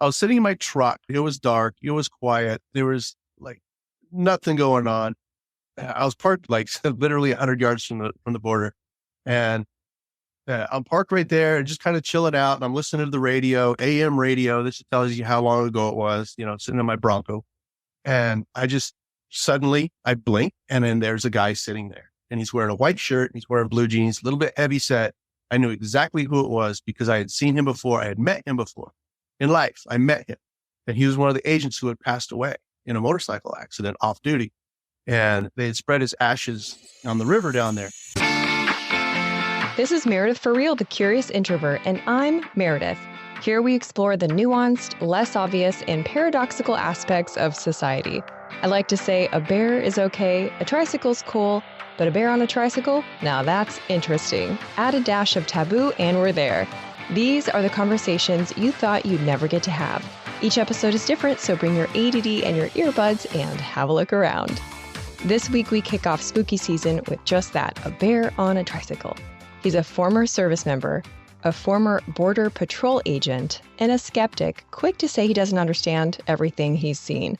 I was sitting in my truck. It was dark. It was quiet. There was like nothing going on. I was parked like literally 100 yards from the border. And I'm parked right there and just kind of chilling out. And I'm listening to the radio, AM radio. This tells you how long ago it was, sitting in my Bronco. And suddenly I blink, and then there's a guy sitting there, and he's wearing a white shirt and he's wearing blue jeans, a little bit heavy set. I knew exactly who it was because I had seen him before. I had met him before in life. I met him, and he was one of the agents who had passed away in a motorcycle accident off duty. And they had spread his ashes on the river down there. This is Meredith for Real, the Curious Introvert, and I'm Meredith. Here we explore the nuanced, less obvious, and paradoxical aspects of society. I like to say a bear is okay, a tricycle's cool, but a bear on a tricycle? Now that's interesting. Add a dash of taboo and we're there. These are the conversations you thought you'd never get to have. Each episode is different, so bring your ADD and your earbuds and have a look around. This week we kick off spooky season with just that, a bear on a tricycle. He's a former service member, a former Border Patrol agent, and a skeptic, quick to say he doesn't understand everything he's seen.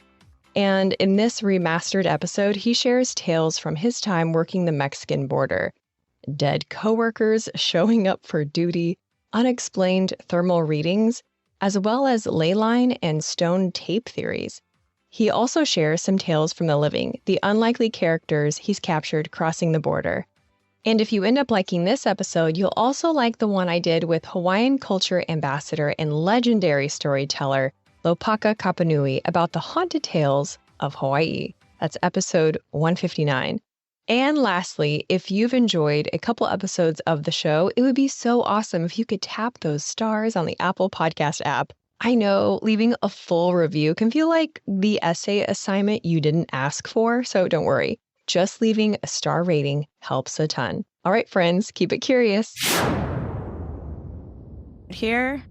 And in this remastered episode, he shares tales from his time working the Mexican border. Dead coworkers showing up for duty, unexplained thermal readings, as well as ley line and stone tape theories. He also shares some tales from the living, the unlikely characters he's captured crossing the border. And if you end up liking this episode, you'll also like the one I did with Hawaiian culture ambassador and legendary storyteller Lopaka Kapanui about the haunted tales of Hawaii. That's episode 159. And lastly, if you've enjoyed a couple episodes of the show, it would be so awesome if you could tap those stars on the Apple Podcast app. I know leaving a full review can feel like the essay assignment you didn't ask for, so don't worry. Just leaving a star rating helps a ton. All right, friends, keep it curious. Here,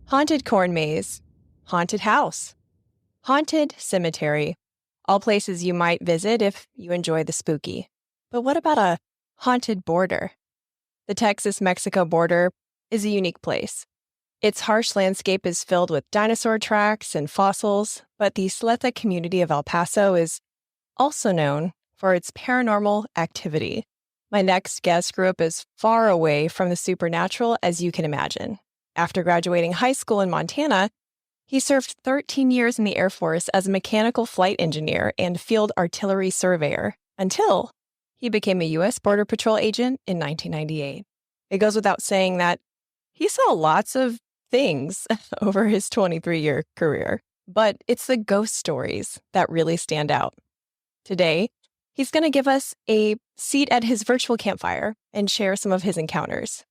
haunted corn maze, haunted house, haunted cemetery, all places you might visit if you enjoy the spooky. But what about a haunted border? The Texas-Mexico border is a unique place. Its harsh landscape is filled with dinosaur tracks and fossils, but the Ysleta community of El Paso is also known for its paranormal activity. My next guest grew up as far away from the supernatural as you can imagine. After graduating high school in Montana, he served 13 years in the Air Force as a mechanical flight engineer and field artillery surveyor until he became a U.S. Border Patrol agent in 1998. It goes without saying that he saw lots of things over his 23-year career, but it's the ghost stories that really stand out. Today, he's going to give us a seat at his virtual campfire and share some of his encounters.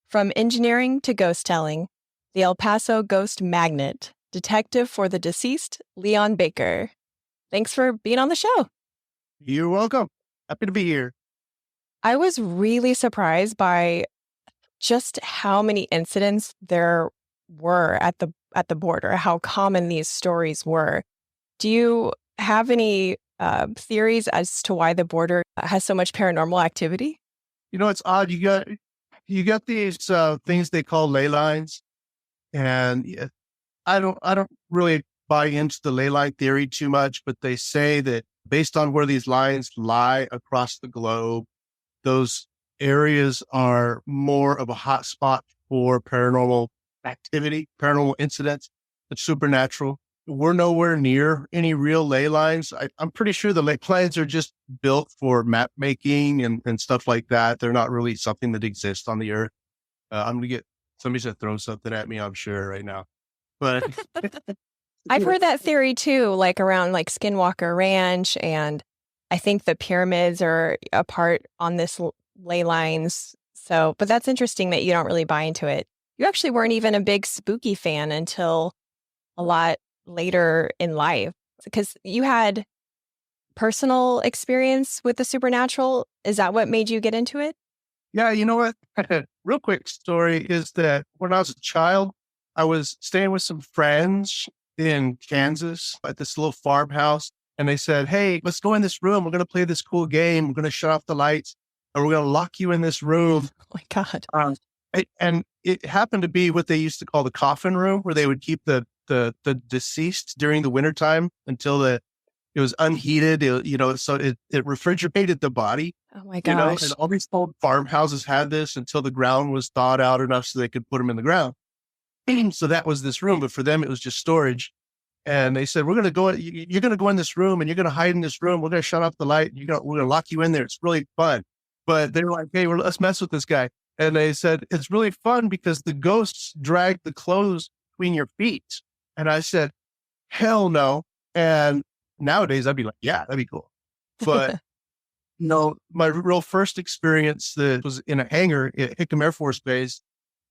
From engineering to ghost telling, the El Paso ghost magnet, detective for the deceased, Leon Baker. Thanks for being on the show. You're welcome. Happy to be here. I was really surprised by just how many incidents there were at the border, how common these stories were. Do you have any theories as to why the border has so much paranormal activity? It's odd. You got these things they call ley lines, and I don't really buy into the ley line theory too much, but they say that based on where these lines lie across the globe, those areas are more of a hot spot for paranormal activity, paranormal incidents, the supernatural. We're nowhere near any real ley lines. I'm pretty sure the ley lines are just built for map making and stuff like that. They're not really something that exists on the earth. I'm going to get somebody's going to throw something at me, I'm sure, right now. But I've heard that theory too, like around like Skinwalker Ranch, and I think the pyramids are a part on this ley lines. So, but that's interesting that you don't really buy into it. You actually weren't even a big spooky fan until a lot later in life, because you had personal experience with the supernatural. Is that what made you get into it? Yeah, you know what? Real quick story is that when I was a child, I was staying with some friends in Kansas at this little farmhouse, and they said, "Hey, let's go in this room. We're going to play this cool game. We're going to shut off the lights, and we're going to lock you in this room." Oh my God. And it happened to be what they used to call the coffin room, where they would keep the the deceased during the wintertime until it was unheated, so it refrigerated the body, Oh my and gosh. all these old farmhouses had this until the ground was thawed out enough so they could put them in the ground. So that was this room, but for them, it was just storage. And they said, you're going to go in this room and you're going to hide in this room. We're going to shut off the light. We're going to lock you in there. It's really fun. But they were like, hey, let's mess with this guy. And they said, it's really fun because the ghosts drag the clothes between your feet. And I said, hell no. And nowadays I'd be like, yeah, that'd be cool. But no, my real first experience that was in a hangar at Hickam Air Force Base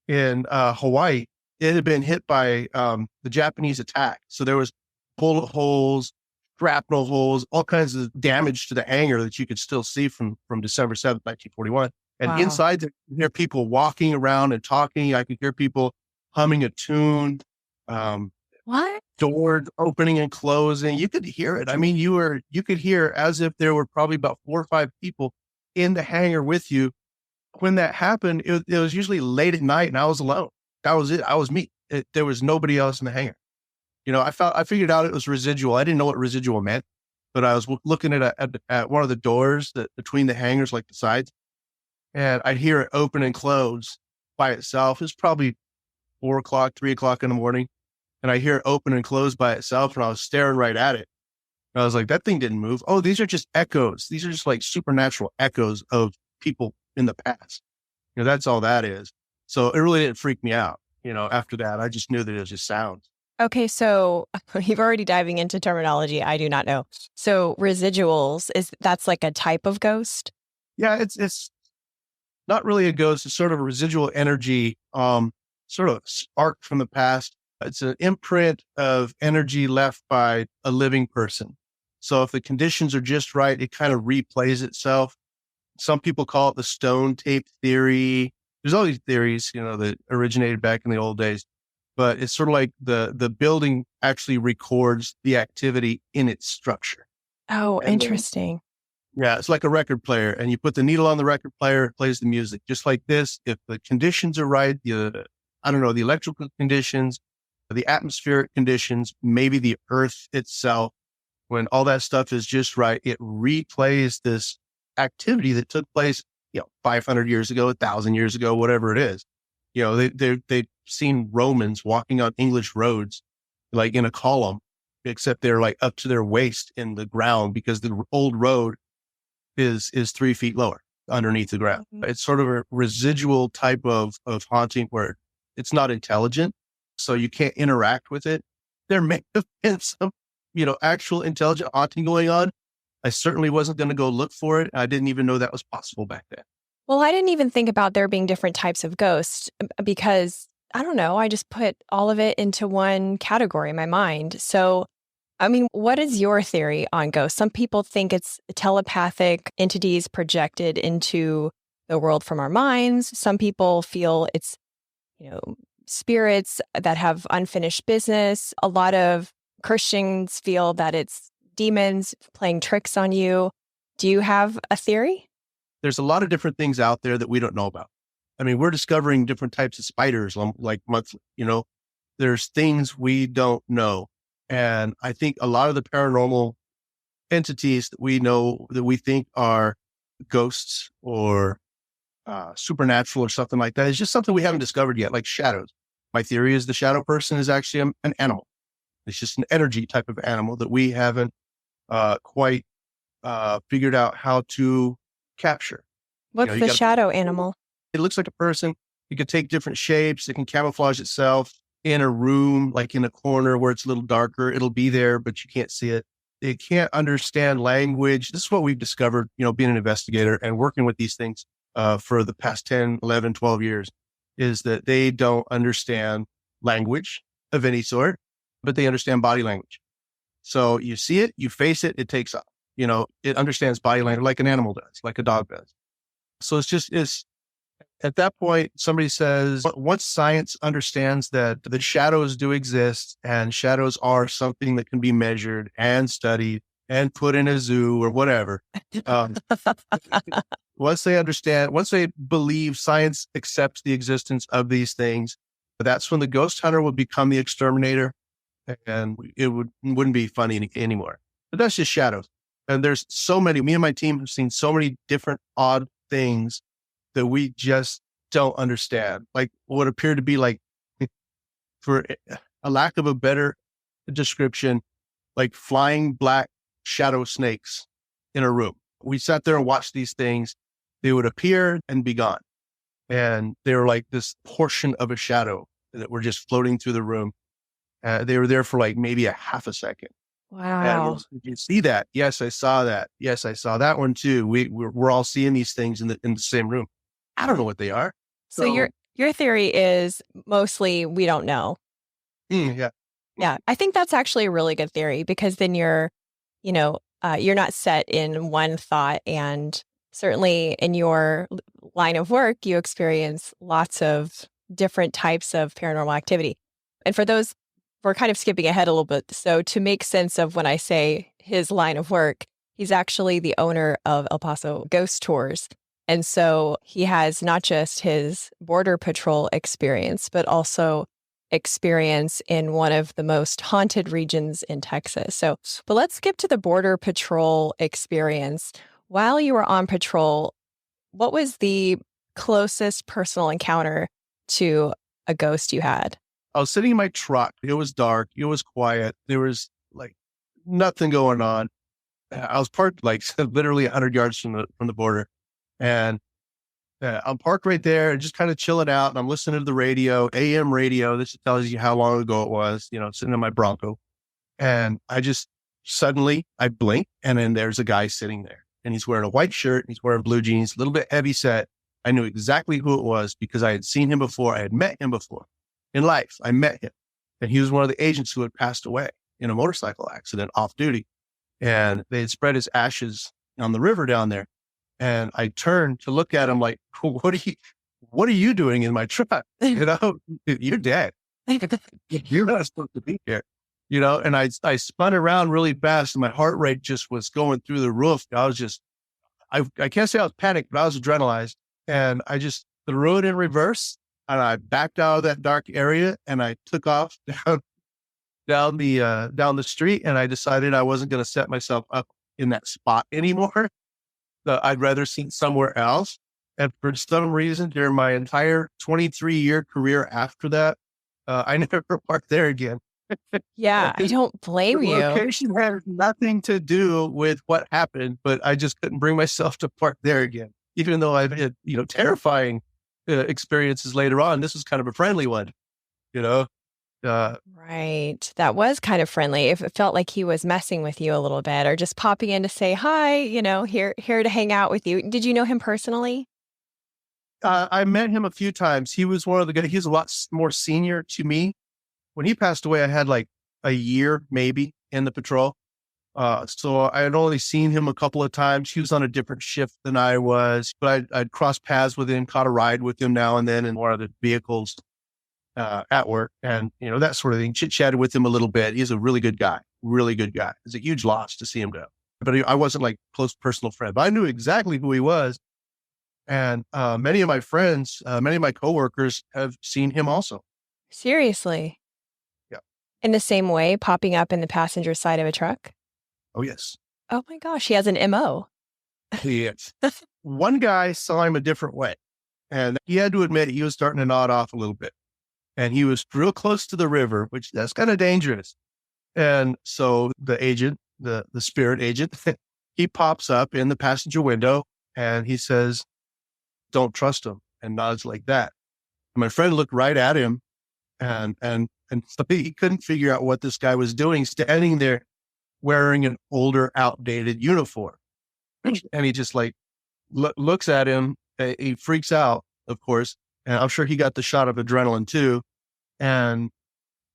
in Hawaii. It had been hit by the Japanese attack. So there was bullet holes, shrapnel holes, all kinds of damage to the hangar that you could still see from December 7th, 1941. And Wow. inside there, you could hear people walking around and talking. I could hear people humming a tune, What? doors opening and closing. You could hear it. I mean, you could hear as if there were probably about 4 or 5 people in the hangar with you. When that happened, it was usually late at night and I was alone. That was it. I was me. There was nobody else in the hangar. I figured out it was residual. I didn't know what residual meant, but I was looking at one of the doors that between the hangars, like the sides, and I'd hear it open and close by itself. It's probably 4 o'clock, 3 o'clock in the morning. And I hear it open and close by itself. And I was staring right at it. And I was like, that thing didn't move. Oh, these are just echoes. These are just like supernatural echoes of people in the past. That's all that is. So it really didn't freak me out. After that, I just knew that it was just sound. Okay, so you've already diving into terminology I do not know. So residuals, that's like a type of ghost? Yeah, it's not really a ghost. It's sort of a residual energy, sort of spark from the past. It's an imprint of energy left by a living person. So if the conditions are just right, it kind of replays itself. Some people call it the stone tape theory. There's all these theories, that originated back in the old days, but it's sort of like the building actually records the activity in its structure. Oh, interesting. Yeah, it's like a record player, and you put the needle on the record player, it plays the music. Just like this, if the conditions are right, the electrical conditions, the atmospheric conditions, maybe the earth itself, when all that stuff is just right, it replays this activity that took place 500 years ago, 1,000 years ago, whatever it is. They've seen Romans walking on English roads, like in a column, except they're like up to their waist in the ground because the old road is 3 feet lower underneath the ground. Mhm. It's sort of a residual type of haunting where it's not intelligent, so you can't interact with it. There may have been some, actual intelligent haunting going on. I certainly wasn't going to go look for it. I didn't even know that was possible back then. Well, I didn't even think about there being different types of ghosts because, I don't know, I just put all of it into one category in my mind. So, I mean, what is your theory on ghosts? Some people think it's telepathic entities projected into the world from our minds. Some people feel it's, spirits that have unfinished business. A lot of Christians feel that it's demons playing tricks on you. Do you have a theory? There's a lot of different things out there that we don't know about. I mean, we're discovering different types of spiders like monthly, there's things we don't know. And I think a lot of the paranormal entities that we know that we think are ghosts or supernatural or something like that is just something we haven't discovered yet, like shadows. My theory is the shadow person is actually an animal. It's just an energy type of animal that we haven't quite figured out how to capture. What's the shadow animal? It looks like a person. It can take different shapes. It can camouflage itself in a room, like in a corner where it's a little darker. It'll be there, but you can't see it. It can't understand language. This is what we've discovered, being an investigator and working with these things for the past 10, 11, 12 years, is that they don't understand language of any sort, but they understand body language. So you see it, you face it, it takes off. It understands body language like an animal does, like a dog does. So it's at that point, somebody says, once science understands that the shadows do exist and shadows are something that can be measured and studied and put in a zoo or whatever. Once they believe science accepts the existence of these things, that's when the ghost hunter will become the exterminator. and wouldn't be funny anymore. But that's just shadows. And there's so many. Me and my team have seen so many different odd things that we just don't understand. Like what appeared to be like, for a lack of a better description, like flying black shadow snakes in a room. We sat there and watched these things. They would appear and be gone. And they were like this portion of a shadow that were just floating through the room. They were there for like maybe a half a second. Wow. And did you see that? Yes, I saw that. Yes, I saw that one too. We're all seeing these things in the same room. I don't know what they are. So your theory is mostly we don't know. Yeah. Yeah, I think that's actually a really good theory because then you're not set in one thought. And certainly in your line of work, you experience lots of different types of paranormal activity. And for those, we're kind of skipping ahead a little bit. So to make sense of when I say his line of work, he's actually the owner of El Paso Ghost Tours. And so he has not just his border patrol experience, but also experience in one of the most haunted regions in Texas. But let's skip to the border patrol experience. While you were on patrol, what was the closest personal encounter to a ghost you had? I was sitting in my truck. It was dark. It was quiet. There was like nothing going on. I was parked like literally 100 yards from the border, and I'm parked right there and just kind of chilling out. And I'm listening to the radio, AM radio. This tells you how long ago it was. Sitting in my Bronco, and I just suddenly I blink, and then there's a guy sitting there, and he's wearing a white shirt and he's wearing blue jeans, a little bit heavy set. I knew exactly who it was because I had seen him before. I had met him before in life. I met him, and he was one of the agents who had passed away in a motorcycle accident off duty, and they had spread his ashes on the river down there. And I turned to look at him like, what are you doing in my truck? You're dead. You're not supposed to be here. And I spun around really fast and my heart rate just was going through the roof. I can't say I was panicked, but I was adrenalized. And I just threw it in reverse and I backed out of that dark area and I took off down the street. And I decided I wasn't going to set myself up in that spot anymore. I'd rather see somewhere else. And for some reason, during my entire 23-year career after that, I never parked there again. Yeah, I don't blame you. The location had nothing to do with what happened, but I just couldn't bring myself to park there again. Even though I've had, terrifying experiences later on. This was kind of a friendly one, Right. That was kind of friendly. If it felt like he was messing with you a little bit or just popping in to say hi, here to hang out with you. Did you know him personally? I met him a few times. He was one of the guys. He's a lot more senior to me. When he passed away, I had like a year maybe in the patrol. So I had only seen him a couple of times. He was on a different shift than I was, but I'd crossed paths with him, caught a ride with him now and then in one of the vehicles at work, and that sort of thing. Chit-chatted with him a little bit. He's a really good guy. It's a huge loss to see him go. But I wasn't like close personal friend, but I knew exactly who he was. And many of my friends, many of my coworkers have seen him also. Seriously? Yeah. In the same way, popping up in the passenger side of a truck? Oh, yes. Oh my gosh, he has an MO. Yes. One guy saw him a different way, and he had to admit he was starting to nod off a little bit. And he was real close to the river, which that's kind of dangerous. And so the agent, the spirit agent, he pops up in the passenger window and he says, "Don't trust him," and nods like that. And my friend looked right at him and so he couldn't figure out what this guy was doing, standing there wearing an older, outdated uniform. And he just like looks at him. He freaks out, of course. And I'm sure he got the shot of adrenaline too. And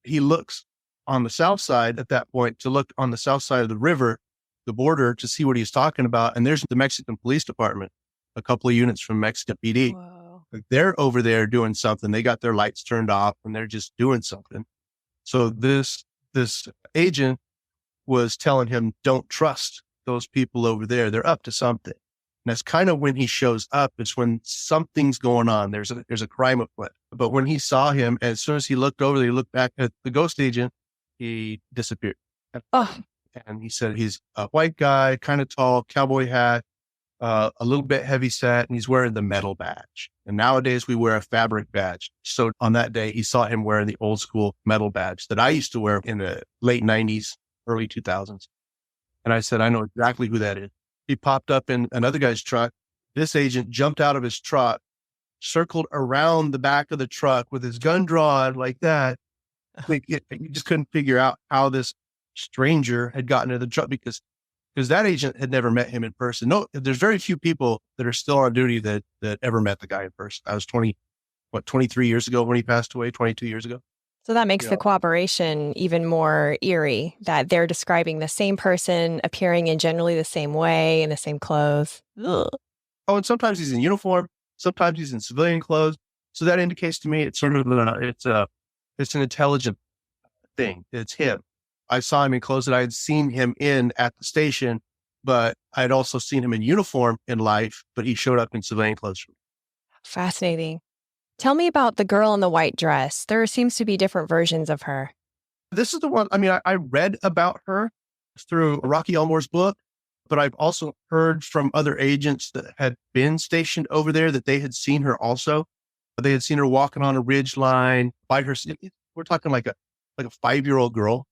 he looks on the south side at that point to look on the south side of the river, the border, to see what he's talking about. And there's the Mexican police department, a couple of units from Mexican PD. Whoa. Like they're over there doing something. They got their lights turned off and they're just doing something. So this agent was telling him, "Don't trust those people over there. They're up to something." And that's kind of when he shows up. It's when something's going on. There's a crime afoot. But when he saw him, as soon as he looked over, he looked back at the ghost agent he disappeared. Oh, And he said he's a white guy, kind of tall, cowboy hat, a little bit heavy set, and he's wearing the metal badge. And nowadays we wear a fabric badge. So on that day, he saw him wearing the old school metal badge that I used to wear in the late 90s, early 2000s. And I said, I know exactly who that is. He popped up in another guy's truck. This agent jumped out of his truck, circled around the back of the truck with his gun drawn like that. Like, you just couldn't figure out how this stranger had gotten into the truck because that agent had never met him in person. No, there's very few people that are still on duty that ever met the guy in person. I was 23 years ago when he passed away, 22 years ago. so that makes the cooperation even more eerie, that they're describing the same person appearing in generally the same way, in the same clothes. Ugh. Oh, and sometimes he's in uniform. Sometimes he's in civilian clothes. So that indicates to me it's sort of it's an intelligent thing. It's him. I saw him in clothes that I had seen him in at the station, but I had also seen him in uniform in life, but he showed up in civilian clothes. Fascinating. Tell me about the girl in the white dress. There seems to be different versions of her. This is the one, I mean, I read about her through Rocky Elmore's book, but I've also heard from other agents that had been stationed over there that they had seen her also. They had seen her walking on a ridge line by her. We're talking like a 5-year-old girl.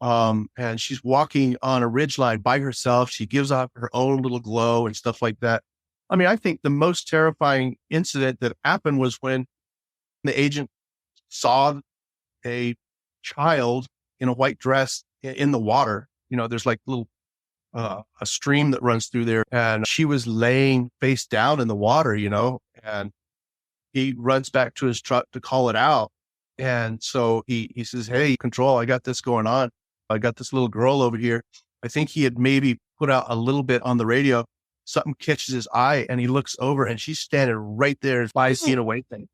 And she's walking on a ridge line by herself. She gives off her own little glow and stuff like that. I mean, I think the most terrifying incident that happened was when the agent saw a child in a white dress in the water. You know, there's like a stream that runs through there, and she was laying face down in the water, you know, and he runs back to his truck to call it out. And so he says, "Hey, control, I got this going on. I got this little girl over here." I think he had maybe put out a little bit on the radio. Something catches his eye and he looks over and she's standing right there, 5 feet away. Thing.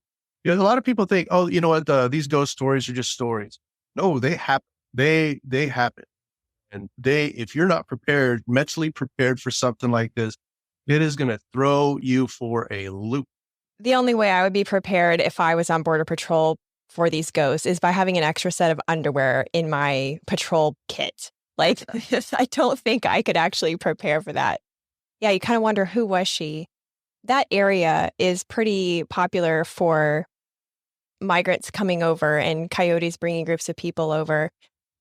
You know, a lot of people think, oh, you know what? These ghost stories are just stories. No, they happen. They happen. And if you're not prepared, mentally prepared for something like this, it is going to throw you for a loop. The only way I would be prepared if I was on Border Patrol for these ghosts is by having an extra set of underwear in my patrol kit. Like, I don't think I could actually prepare for that. Yeah, you kind of wonder, who was she? That area is pretty popular for migrants coming over and coyotes bringing groups of people over.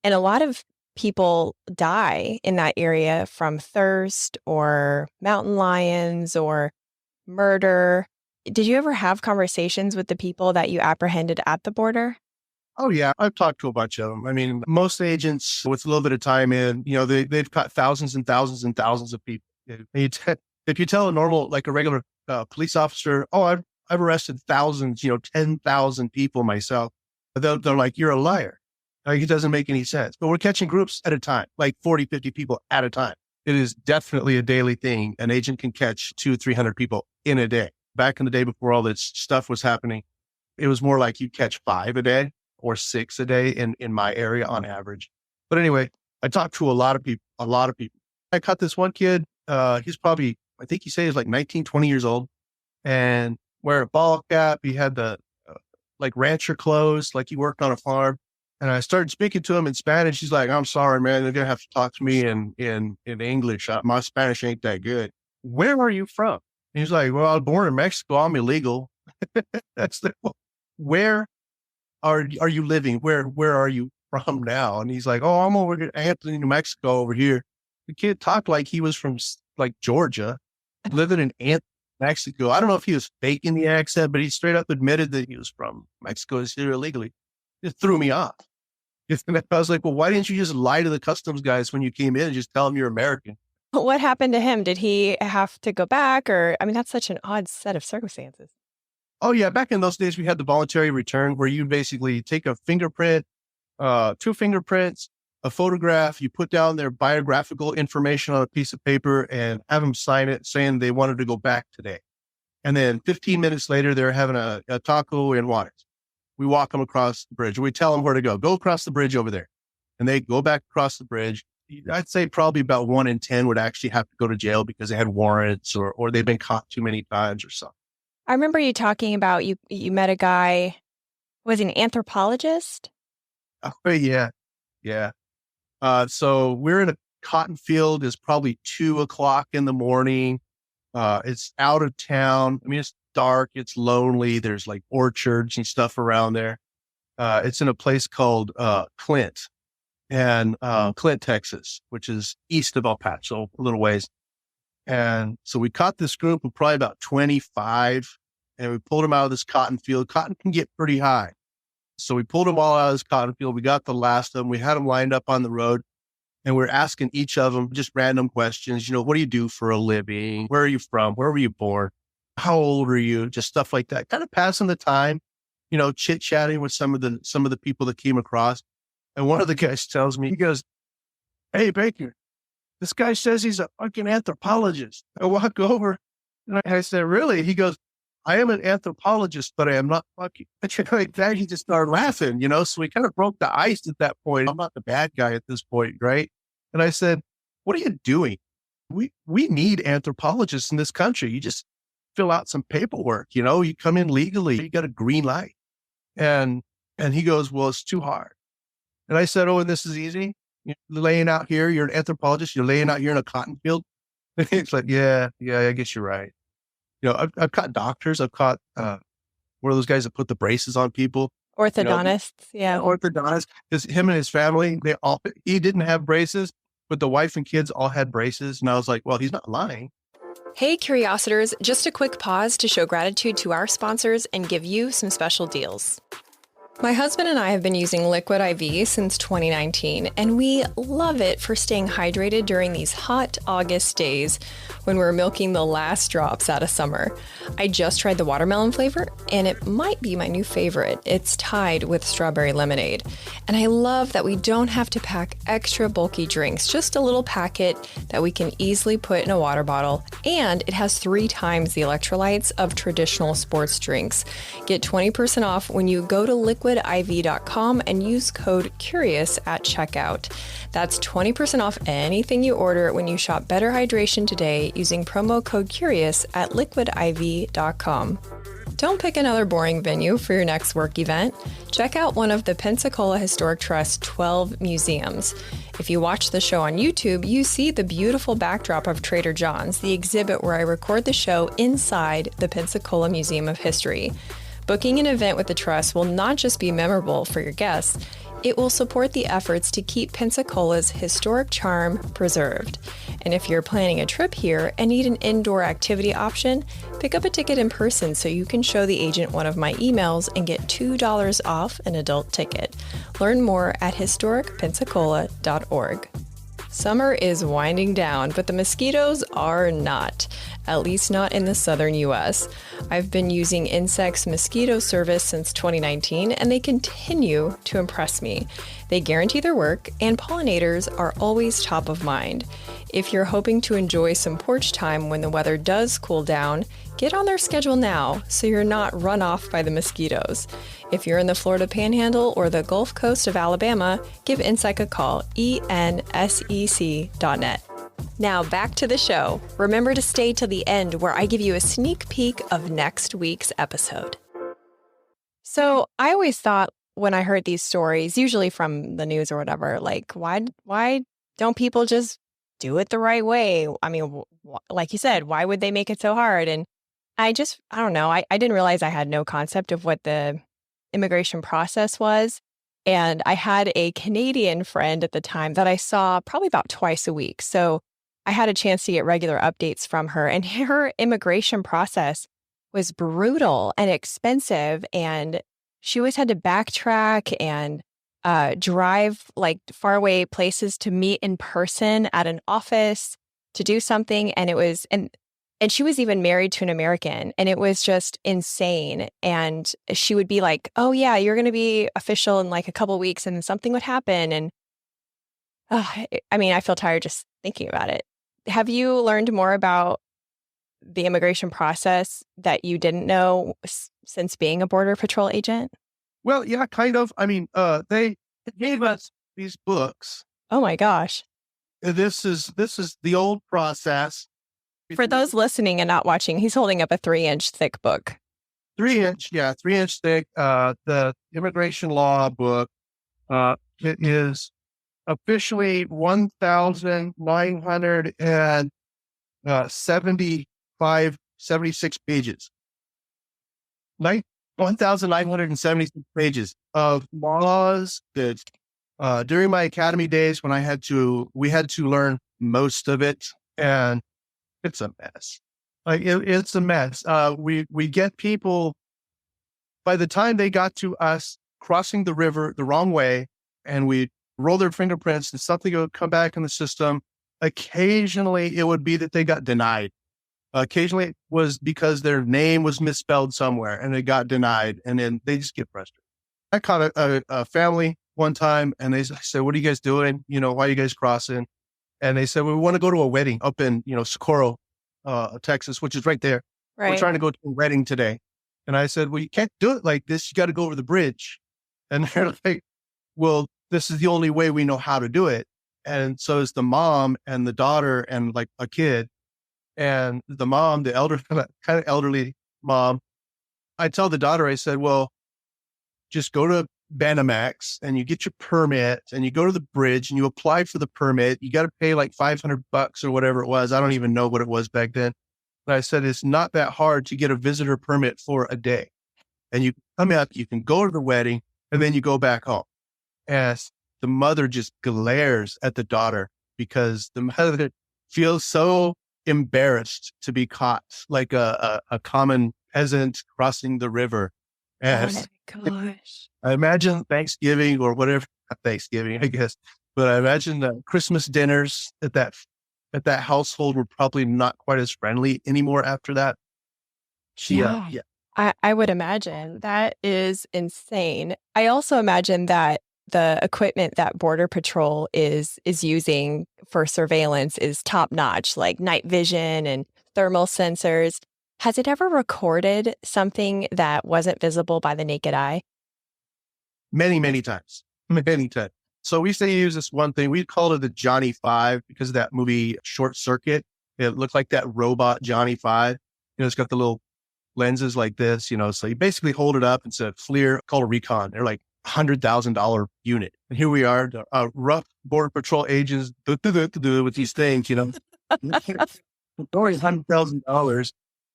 And a lot of people die in that area from thirst or mountain lions or murder. Did you ever have conversations with the people that you apprehended at the border? Oh, yeah. I've talked to a bunch of them. I mean, most agents with a little bit of time in, you know, they've caught thousands and thousands and thousands of people. If you tell a normal, like a regular police officer, oh, I've arrested thousands, you know, 10,000 people myself, they're like, you're a liar. Like, it doesn't make any sense. But we're catching groups at a time, like 40, 50 people at a time. It is definitely a daily thing. An agent can catch 200-300 people in a day. Back in the day before all this stuff was happening, it was more like you catch 5 a day or 6 a day in my area on average. But anyway, I talked to a lot of people. I caught this one kid. He's probably, I think he said he's like 19, 20 years old, and wear a ball cap. He had the like rancher clothes, like he worked on a farm. And I started speaking to him in Spanish. He's like, "I'm sorry, man. They're going to have to talk to me in English. My Spanish ain't that good. Where are you from?" And he's like, "Well, I was born in Mexico. I'm illegal." That's where are you living? Where are you from now? And he's like, "Oh, I'm over in Anthony, New Mexico over here." The kid talked like he was from like Georgia, living in Anthony, Mexico. I don't know if he was faking the accent, but he straight up admitted that he was from Mexico. He's here illegally. It threw me off. I was like, well, why didn't you just lie to the customs guys when you came in and just tell them you're American? What happened to him? Did he have to go back? Or, I mean, that's such an odd set of circumstances. Oh, yeah. Back in those days, we had the voluntary return where you basically take a fingerprint, 2 fingerprints, a photograph, you put down their biographical information on a piece of paper and have them sign it saying they wanted to go back today. And then 15 minutes later, they're having a taco in Juarez. We walk them across the bridge. We tell them where to go. Go across the bridge over there. And they go back across the bridge. I'd say probably about 1 in 10 would actually have to go to jail because they had warrants or they've been caught too many times or something. I remember you talking about you met a guy, was he an anthropologist? Oh, yeah. Yeah. So we're in a cotton field. It's probably 2 o'clock in the morning. It's out of town. I mean, it's dark. It's lonely. There's like orchards and stuff around there. It's in a place called Clint, Texas, which is east of El Paso, a little ways. And so we caught this group of probably about 25, and we pulled them out of this cotton field. Cotton can get pretty high. So we pulled them all out of this cotton field. We got the last of them. We had them lined up on the road, and we're asking each of them just random questions. What do you do for a living? Where are you from? Where were you born? How old are you? Just stuff like that. Kind of passing the time, chit chatting with some of the people that came across. And one of the guys tells me, he goes, "Hey, Baker, this guy says he's a fucking anthropologist." I walk over and I said, "Really?" He goes, "I am an anthropologist, but I am not fucking." Like that, he just started laughing, So we kind of broke the ice at that point. I'm not the bad guy at this point, right? And I said, "What are you doing? We need anthropologists in this country. You just fill out some paperwork, you come in legally, you got a green light." And he goes, "Well, it's too hard." And I said, "Oh, and this is easy? You're laying out here, you're an anthropologist, you're laying out here in a cotton field?" And he's like, yeah, I guess you're right. I've caught doctors. I've caught one of those guys that put the braces on people. Orthodontists, yeah. Orthodontist. Because him and his family, he didn't have braces, but the wife and kids all had braces. And I was like, well, he's not lying. Hey, Curiositors, just a quick pause to show gratitude to our sponsors and give you some special deals. My husband and I have been using Liquid IV since 2019, and we love it for staying hydrated during these hot August days when we're milking the last drops out of summer. I just tried the watermelon flavor, and it might be my new favorite. It's tied with strawberry lemonade. And I love that we don't have to pack extra bulky drinks, just a little packet that we can easily put in a water bottle, and it has 3 times the electrolytes of traditional sports drinks. Get 20% off when you go to liquidiv.com and use code CURIOUS at checkout. That's 20% off anything you order when you shop Better Hydration today using promo code CURIOUS at liquidiv.com. Don't pick another boring venue for your next work event. Check out one of the Pensacola Historic Trust's 12 museums. If you watch the show on YouTube, you see the beautiful backdrop of Trader John's, the exhibit where I record the show inside the Pensacola Museum of History. Booking an event with the Trust will not just be memorable for your guests, it will support the efforts to keep Pensacola's historic charm preserved. And if you're planning a trip here and need an indoor activity option, pick up a ticket in person so you can show the agent one of my emails and get $2 off an adult ticket. Learn more at historicpensacola.org. Summer is winding down, but the mosquitoes are not, at least not in the southern U.S. I've been using Insect's mosquito service since 2019, and they continue to impress me. They guarantee their work, and pollinators are always top of mind. If you're hoping to enjoy some porch time when the weather does cool down, get on their schedule now so you're not run off by the mosquitoes. If you're in the Florida Panhandle or the Gulf Coast of Alabama, give Insect a call, ensec.net. Now back to the show. Remember to stay till the end where I give you a sneak peek of next week's episode. So I always thought when I heard these stories, usually from the news or whatever, like, why don't people just do it the right way? I mean, like you said, why would they make it so hard? And I don't know. I didn't realize I had no concept of what the immigration process was. And I had a Canadian friend at the time that I saw probably about twice a week. So I had a chance to get regular updates from her. And her immigration process was brutal and expensive. And she always had to backtrack and drive like faraway places to meet in person at an office to do something. And it was, and she was even married to an American, and it was just insane. And she would be like, "Oh yeah, you're going to be official in like a couple weeks," and then something would happen. And I mean, I feel tired just thinking about it. Have you learned more about the immigration process that you didn't know since being a Border Patrol agent? Well, yeah, kind of. I mean, they gave us these books. Oh my gosh. This is the old process. For those listening and not watching, he's holding up a 3-inch thick book. 3-inch thick. The immigration law book. It is officially 1,976 pages. 1,976 pages of laws that during my academy days when we had to learn most of it, and it's a mess. It's a mess. We get people, by the time they got to us crossing the river the wrong way, and we roll their fingerprints and something would come back in the system. Occasionally it would be that they got denied. Occasionally it was because their name was misspelled somewhere and it got denied, and then they just get frustrated. I caught a family one time, and they said, "What are you guys doing? Why are you guys crossing?" And they said, "We want to go to a wedding up in, Socorro, Texas, which is right there. We're Right. trying to go to a wedding today." And I said, "Well, you can't do it like this. You got to go over the bridge." And they're like, "Well, this is the only way we know how to do it." And so it's the mom and the daughter and like a kid. And the mom, the elder, kind of elderly mom, I tell the daughter, I said, "Well, just go to Banamax and you get your permit and you go to the bridge and you apply for the permit. You got to pay like $500 or whatever it was. I don't even know what it was back then." But I said, "It's not that hard to get a visitor permit for a day. And you come up, you can go to the wedding, and then you go back home." And the mother just glares at the daughter because the mother feels so embarrassed to be caught like a common peasant crossing the river. Oh And my gosh. I imagine Thanksgiving or whatever, not Thanksgiving, I guess, but I imagine the Christmas dinners at that household were probably not quite as friendly anymore after that. Yeah. Yeah. I would imagine. That is insane. I also imagine that the equipment that Border Patrol is using for surveillance is top notch, like night vision and thermal sensors. Has it ever recorded something that wasn't visible by the naked eye? Many, many times. Many times. So we used to use this one thing. We called it the Johnny Five because of that movie Short Circuit. It looked like that robot Johnny Five. It's got the little lenses like this, so you basically hold it up and it's a FLIR called a recon. They're like $100,000 unit. And here we are, rough Border Patrol agents with these things, Always $100,000.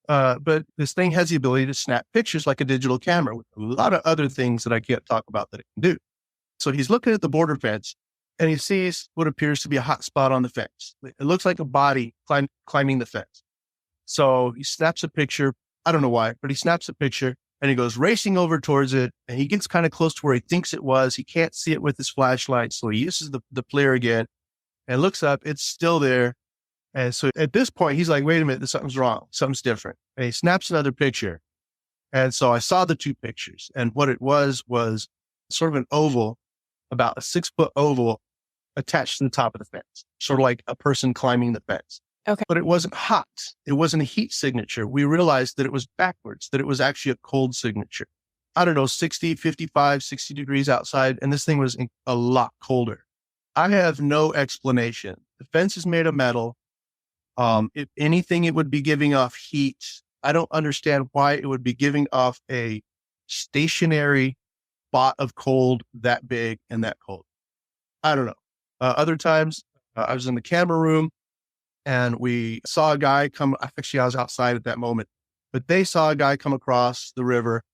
But this thing has the ability to snap pictures like a digital camera with a lot of other things that I can't talk about that it can do. So he's looking at the border fence and he sees what appears to be a hot spot on the fence. It looks like a body climbing the fence. So he snaps a picture. I don't know why, but he snaps a picture and he goes racing over towards it. And he gets kind of close to where he thinks it was. He can't see it with his flashlight. So he uses the FLIR again and looks up. It's still there. And so at this point, he's like, "Wait a minute, something's wrong. Something's different." And he snaps another picture. And so I saw the two pictures. And what it was sort of an oval, about a 6-foot oval attached to the top of the fence, sort of like a person climbing the fence. Okay. But it wasn't hot. It wasn't a heat signature. We realized that it was backwards, that it was actually a cold signature. I don't know, 60, 55, 60 degrees outside. And this thing was a lot colder. I have no explanation. The fence is made of metal. If anything, it would be giving off heat. I don't understand why it would be giving off a stationary spot of cold that big and that cold. I don't know. Other times, I was in the camera room and we saw a guy come. Actually, I was outside at that moment, but they saw a guy come across the river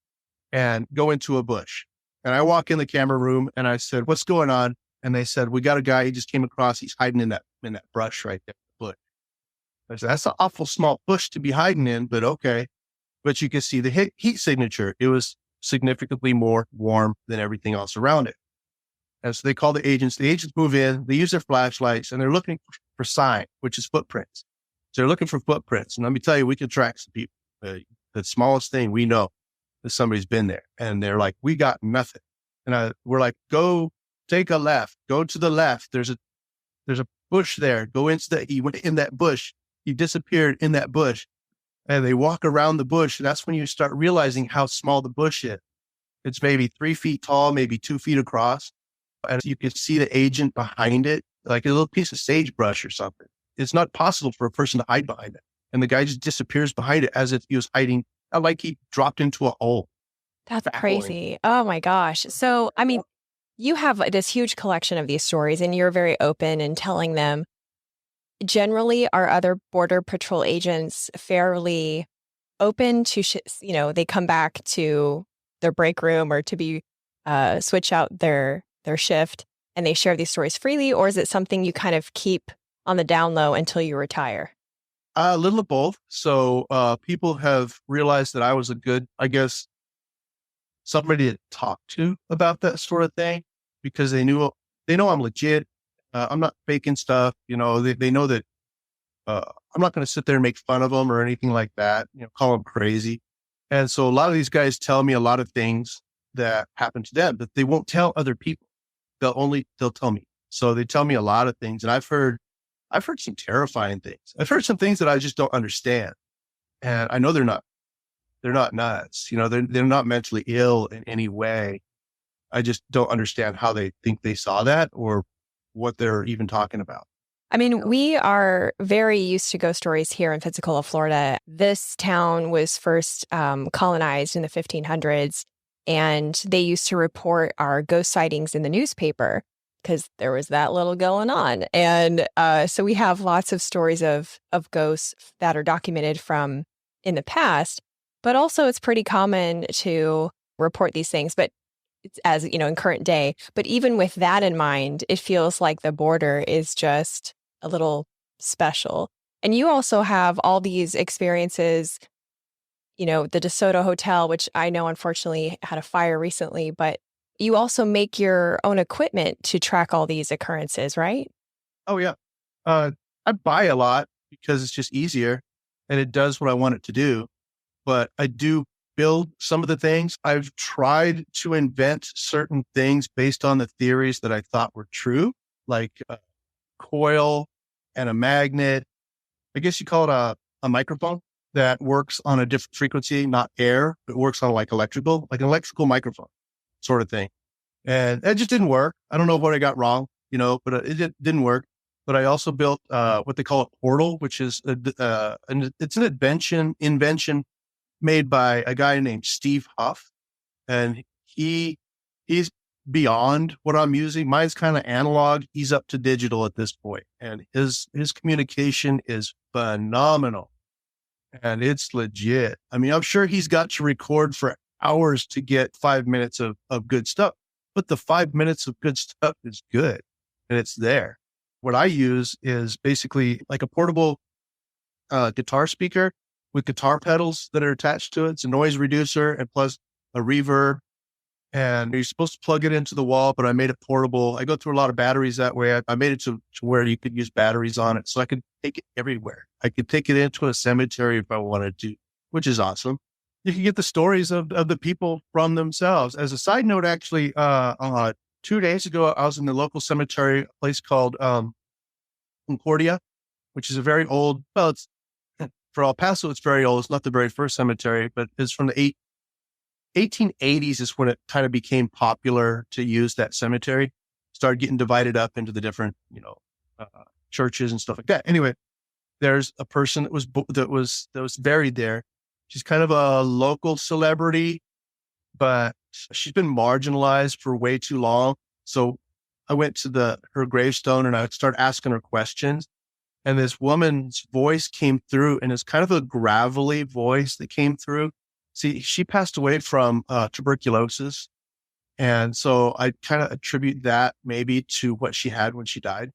and go into a bush. And I walk in the camera room and I said, "What's going on?" And they said, "We got a guy. He just came across. He's hiding in that brush right there." Bush. I said, "That's an awful small bush to be hiding in, but okay." But you can see the heat signature. It was significantly more warm than everything else around it. And so they call the agents. The agents move in, they use their flashlights, and they're looking for sign, which is footprints. So they're looking for footprints. And let me tell you, we can track some people. The smallest thing we know that somebody's been there. And they're like, "We got nothing." And we're like, "Go take a left. Go to the left. There's a bush there. Go into he went in that bush. He disappeared in that bush." And they walk around the bush. And that's when you start realizing how small the bush is. It's maybe 3 feet tall, maybe 2 feet across. And you can see the agent behind it, like a little piece of sagebrush or something. It's not possible for a person to hide behind it. And the guy just disappears behind it as if he was hiding, like he dropped into a hole. That's Baffling. crazy. Oh my gosh. So, I mean, You have this huge collection of these stories, and you're very open in telling them. Generally, are other Border Patrol agents fairly open to, they come back to their break room or to be switch out their shift and they share these stories freely? Or is it something you kind of keep on the down low until you retire? A little of both. So people have realized that I was a good, I guess, somebody to talk to about that sort of thing because they know I'm legit. I'm not faking stuff. They know that I'm not going to sit there and make fun of them or anything like that, call them crazy. And so a lot of these guys tell me a lot of things that happen to them that they won't tell other people. They'll tell me. So they tell me a lot of things. And I've heard some terrifying things. I've heard some things that I just don't understand. And I know they're not nuts. They're not mentally ill in any way. I just don't understand how they think they saw that or what they're even talking about. I mean, we are very used to ghost stories here in Pensacola, Florida. This town was first colonized in the 1500s, and they used to report our ghost sightings in the newspaper because there was that little going on. And so we have lots of stories of ghosts that are documented from in the past, but also it's pretty common to report these things. But it's as, in current day. But even with that in mind, it feels like the border is just a little special. And you also have all these experiences, the DeSoto Hotel, which I know unfortunately had a fire recently, but you also make your own equipment to track all these occurrences, right? Oh yeah. I buy a lot because it's just easier and it does what I want it to do. But I do build some of the things. I've tried to invent certain things based on the theories that I thought were true, like coil and a magnet. I guess you call it a microphone that works on a different frequency, not air, but works on like an electrical microphone sort of thing. And it just didn't work. I don't know what I got wrong, but it didn't work. But I also built what they call a portal, which is it's an invention made by a guy named Steve Huff. And he's beyond what I'm using. Mine's kind of analog. He's up to digital at this point. And his communication is phenomenal. And it's legit. I mean, I'm sure he's got to record for hours to get 5 minutes of good stuff. But the 5 minutes of good stuff is good. And it's there. What I use is basically like a portable guitar speaker with guitar pedals that are attached to it. It's a noise reducer and plus a reverb. And you're supposed to plug it into the wall, but I made it portable. I go through a lot of batteries that way. I made it to where you could use batteries on it. So I could take it everywhere. I could take it into a cemetery if I wanted to, which is awesome. You can get the stories of the people from themselves. As a side note, actually, 2 days ago, I was in the local cemetery, a place called Concordia, which is a very old, it's for El Paso, it's very old. It's not the very first cemetery, but it's from the 1880s is when it kind of became popular to use that cemetery. Started getting divided up into the different, churches and stuff like that. Anyway, there's a person that was buried there. She's kind of a local celebrity, but she's been marginalized for way too long. So I went to her gravestone and I started asking her questions. And this woman's voice came through, and it's kind of a gravelly voice that came through. See, she passed away from tuberculosis. And so I kind of attribute that maybe to what she had when she died.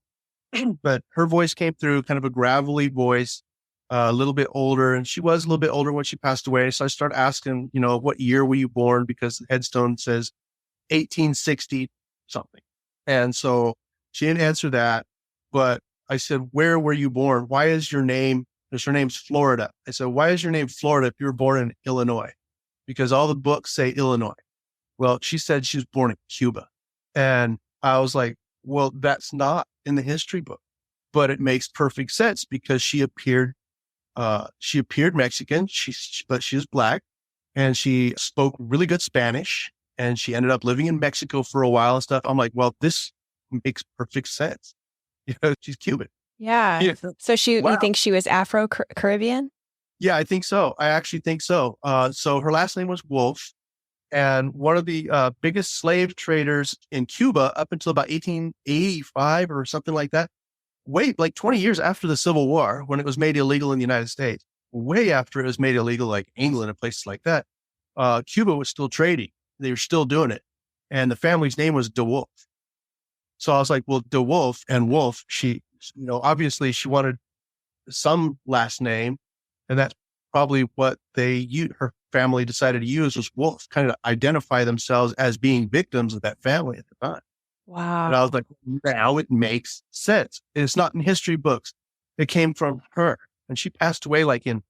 But her voice came through, kind of a gravelly voice, a little bit older. And she was a little bit older when she passed away. So I started asking, what year were you born? Because the headstone says 1860 something. And so she didn't answer that. But I said, where were you born? Why is your name, because her name's Florida. I said, why is your name Florida if you were born in Illinois? Because all the books say Illinois. Well, she said she was born in Cuba. And I was like, well, that's not in the history book, but it makes perfect sense because she appeared Mexican, but she was Black, and she spoke really good Spanish, and she ended up living in Mexico for a while and stuff. I'm like, well, this makes perfect sense. She's Cuban. Yeah. Yeah. So Wow. you think she was Afro-Caribbean? Yeah, I think so. I actually think so. So her last name was Wolf, and one of the biggest slave traders in Cuba up until about 1885 or something like that. Like 20 years after the Civil War, when it was made illegal in the United States, way after it was made illegal, like England and places like that, Cuba was still trading. They were still doing it. And the family's name was De Wolf. So I was like, well, De Wolf and Wolf, she, obviously she wanted some last name. And that's probably what her family decided to use was Wolf, kind of identify themselves as being victims of that family at the time. Wow. And I was like, now it makes sense. It's not in history books. It came from her. And she passed away like in,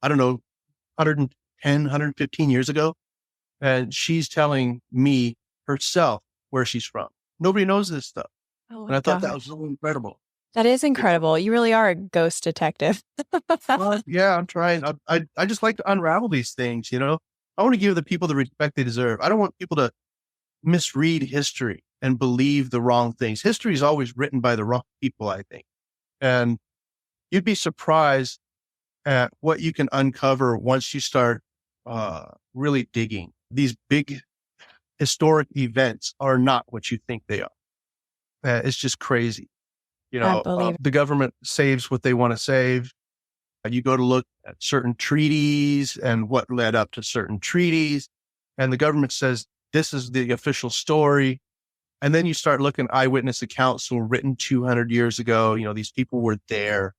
I don't know, 110, 115 years ago. And she's telling me herself where she's from. Nobody knows this stuff. Oh, and I thought that was so incredible. That is incredible. You really are a ghost detective. Well, yeah, I'm trying. I just like to unravel these things, I want to give the people the respect they deserve. I don't want people to misread history and believe the wrong things. History is always written by the wrong people, I think. And you'd be surprised at what you can uncover once you start really digging. These big historic events are not what you think they are. It's just crazy. The government saves what they want to save. You go to look at certain treaties and what led up to certain treaties, and the government says, this is the official story. And then you start looking at eyewitness accounts that were written 200 years ago. These people were there,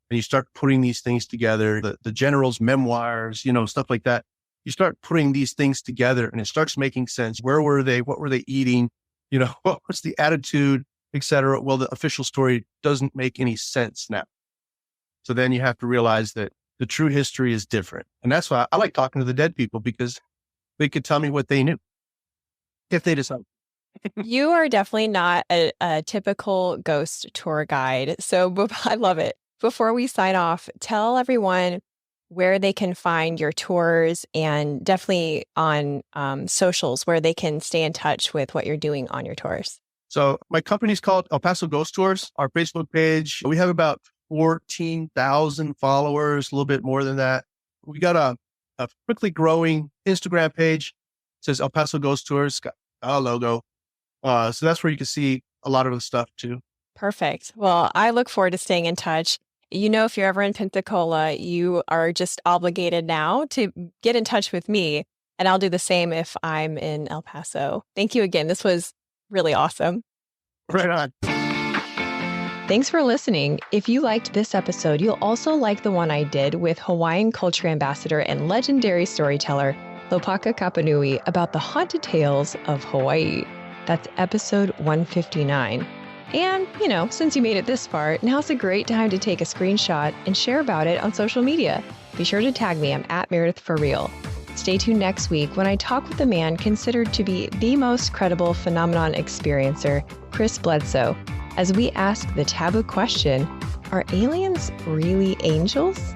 and you start putting these things together, the general's memoirs, stuff like that. You start putting these things together and it starts making sense. Where were they? What were they eating? What was the attitude, et cetera? Well, the official story doesn't make any sense now. So then you have to realize that the true history is different. And that's why I like talking to the dead people, because they could tell me what they knew if they decide. You are definitely not a typical ghost tour guide. So I love it. Before we sign off, tell everyone where they can find your tours, and definitely on socials where they can stay in touch with what you're doing on your tours. So my company's called El Paso Ghost Tours. Our Facebook page, we have about 14,000 followers, a little bit more than that. We got a quickly growing Instagram page. It says El Paso Ghost Tours, got a logo. So that's where you can see a lot of the stuff too. Perfect. Well, I look forward to staying in touch. If you're ever in Pensacola, you are just obligated now to get in touch with me, and I'll do the same if I'm in El Paso. Thank you again. This was really awesome. Right on. Thanks for listening. If you liked this episode, you'll also like the one I did with Hawaiian culture ambassador and legendary storyteller Lopaka Kapanui about the haunted tales of Hawaii. That's episode 159. And, since you made it this far, now's a great time to take a screenshot and share about it on social media. Be sure to tag me. I'm at Meredith for Real. Stay tuned next week when I talk with a man considered to be the most credible phenomenon experiencer, Chris Bledsoe, as we ask the taboo question, are aliens really angels?